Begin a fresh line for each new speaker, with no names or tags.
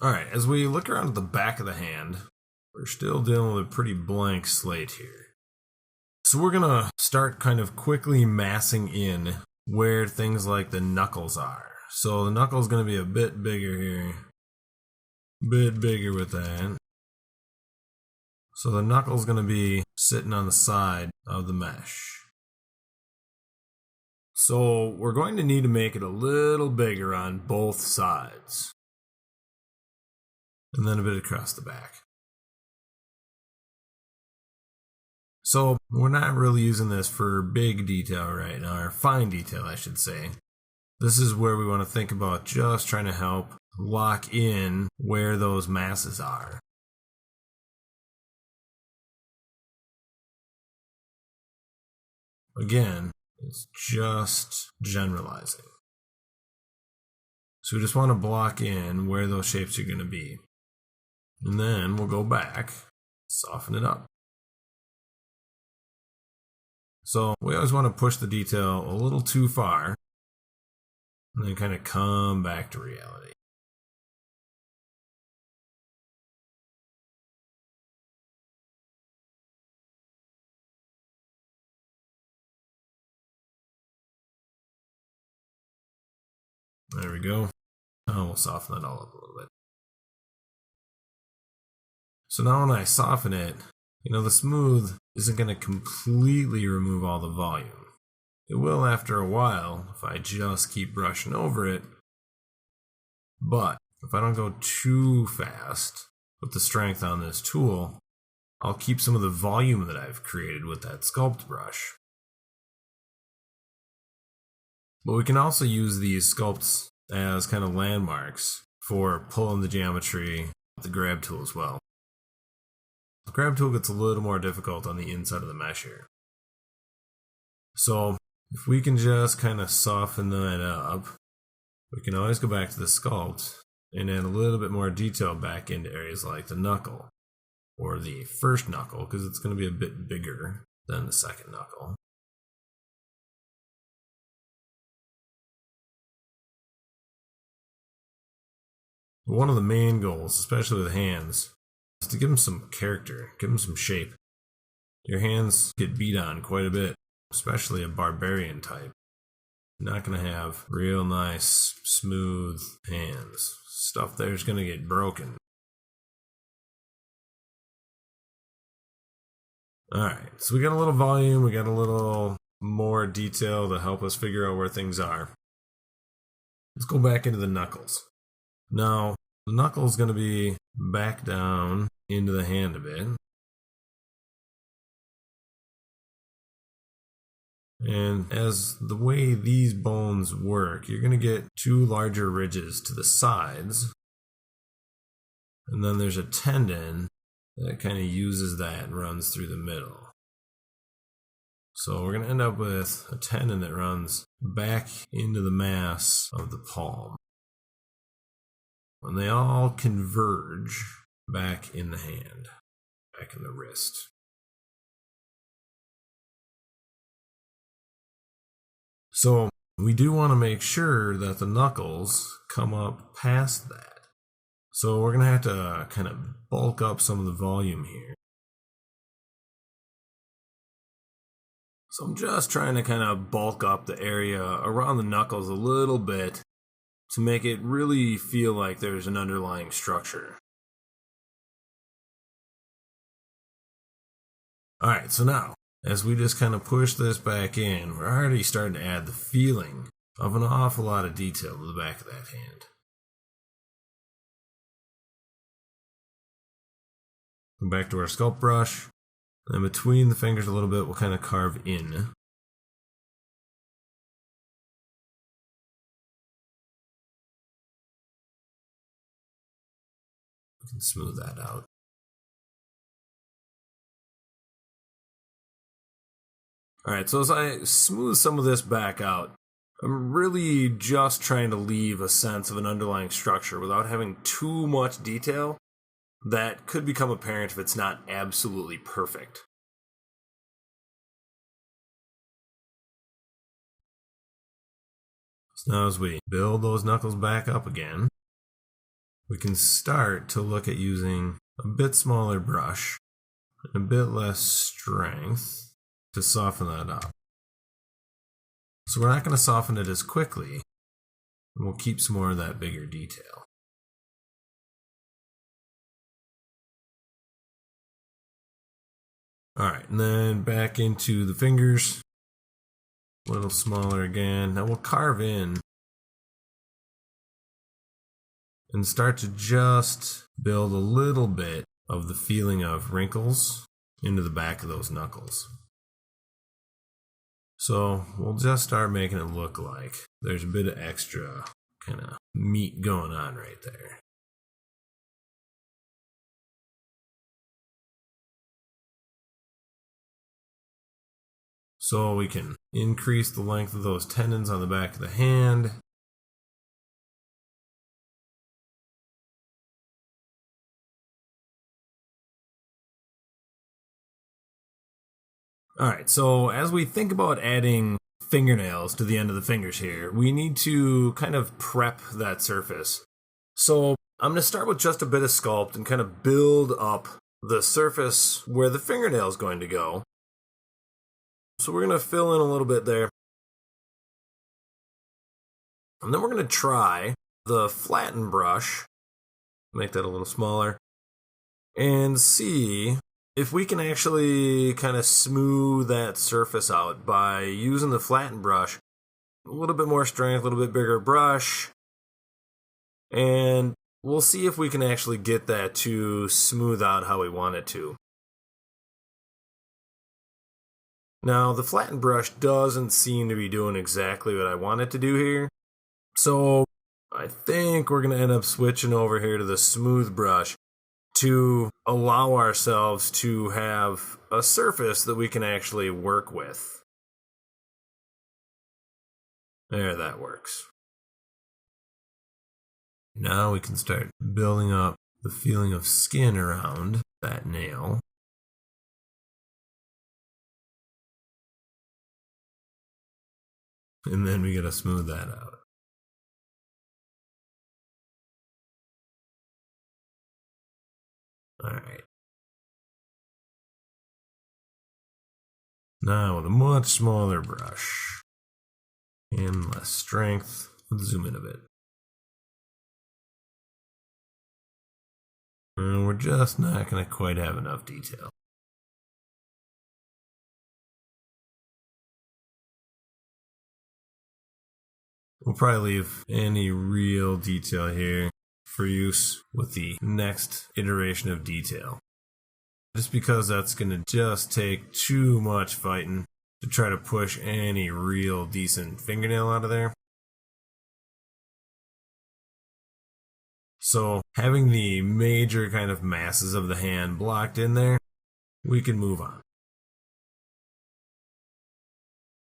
Alright, as we look around at the back of the hand, we're still dealing with a pretty blank slate here. So we're gonna start kind of quickly massing in where things like the knuckles are. So the knuckle's gonna be a bit bigger here. Bit bigger with that. So the knuckle's gonna be sitting on the side of the mesh. So we're going to need to make it a little bigger on both sides. And then a bit across the back. So we're not really using this for big detail right now, or fine detail I should say. This is where we want to think about just trying to help lock in where those masses are. Again, it's just generalizing. So we just want to block in where those shapes are going to be. And then we'll go back, soften it up. So we always want to push the detail a little too far, and then kind of come back to reality. There we go. Now we'll soften that all up a little bit. So now when I soften it, the smooth isn't going to completely remove all the volume. It will after a while if I just keep brushing over it. But if I don't go too fast with the strength on this tool, I'll keep some of the volume that I've created with that sculpt brush. But we can also use these sculpts as kind of landmarks for pulling the geometry with the grab tool as well. The grab tool gets a little more difficult on the inside of the mesh here. So if we can just kind of soften that up, we can always go back to the sculpt and add a little bit more detail back into areas like the knuckle or the first knuckle, because it's going to be a bit bigger than the second knuckle. One of the main goals, especially with hands, is to give them some character, give them some shape. Your hands get beat on quite a bit, especially a barbarian type. You're not going to have real nice, smooth hands. Stuff there's going to get broken. Alright, so we got a little volume, we got a little more detail to help us figure out where things are. Let's go back into the knuckles. Now, the knuckle is going to be back down into the hand a bit. And as the way these bones work, you're going to get two larger ridges to the sides. And then there's a tendon that kind of uses that and runs through the middle. So we're going to end up with a tendon that runs back into the mass of the palm. And they all converge back in the hand, back in the wrist. So we do want to make sure that the knuckles come up past that. So we're going to have to kind of bulk up some of the volume here. So I'm just trying to kind of bulk up the area around the knuckles a little bit to make it really feel like there's an underlying structure. Alright, so now, as we just kind of push this back in, we're already starting to add the feeling of an awful lot of detail to the back of that hand. Come back to our sculpt brush, and between the fingers a little bit, we'll kind of carve in. We can smooth that out. Alright, so as I smooth some of this back out, I'm really just trying to leave a sense of an underlying structure without having too much detail that could become apparent if it's not absolutely perfect. So now as we build those knuckles back up again, we can start to look at using a bit smaller brush and a bit less strength to soften that up. So we're not going to soften it as quickly, and we'll keep some more of that bigger detail. Alright, and then back into the fingers, a little smaller again. Now we'll carve in and start to just build a little bit of the feeling of wrinkles into the back of those knuckles. So we'll just start making it look like there's a bit of extra kind of meat going on right there. So we can increase the length of those tendons on the back of the hand. Alright, so as we think about adding fingernails to the end of the fingers here, we need to kind of prep that surface. So I'm going to start with just a bit of sculpt and kind of build up the surface where the fingernail is going to go. So we're going to fill in a little bit there. And then we're going to try the flatten brush, make that a little smaller, and see if we can actually kind of smooth that surface out by using the flatten brush. A little bit more strength, a little bit bigger brush, and we'll see if we can actually get that to smooth out how we want it to. Now, the flattened brush doesn't seem to be doing exactly what I want it to do here, so I think we're going to end up switching over here to the smooth brush to allow ourselves to have a surface that we can actually work with. There, that works. Now we can start building up the feeling of skin around that nail. And then we gotta smooth that out. Alright. Now with a much smaller brush and less strength, let's zoom in a bit. And we're just not gonna quite have enough detail. We'll probably leave any real detail here for use with the next iteration of detail. Just because that's going to just take too much fighting to try to push any real decent fingernail out of there. So having the major kind of masses of the hand blocked in there, we can move on.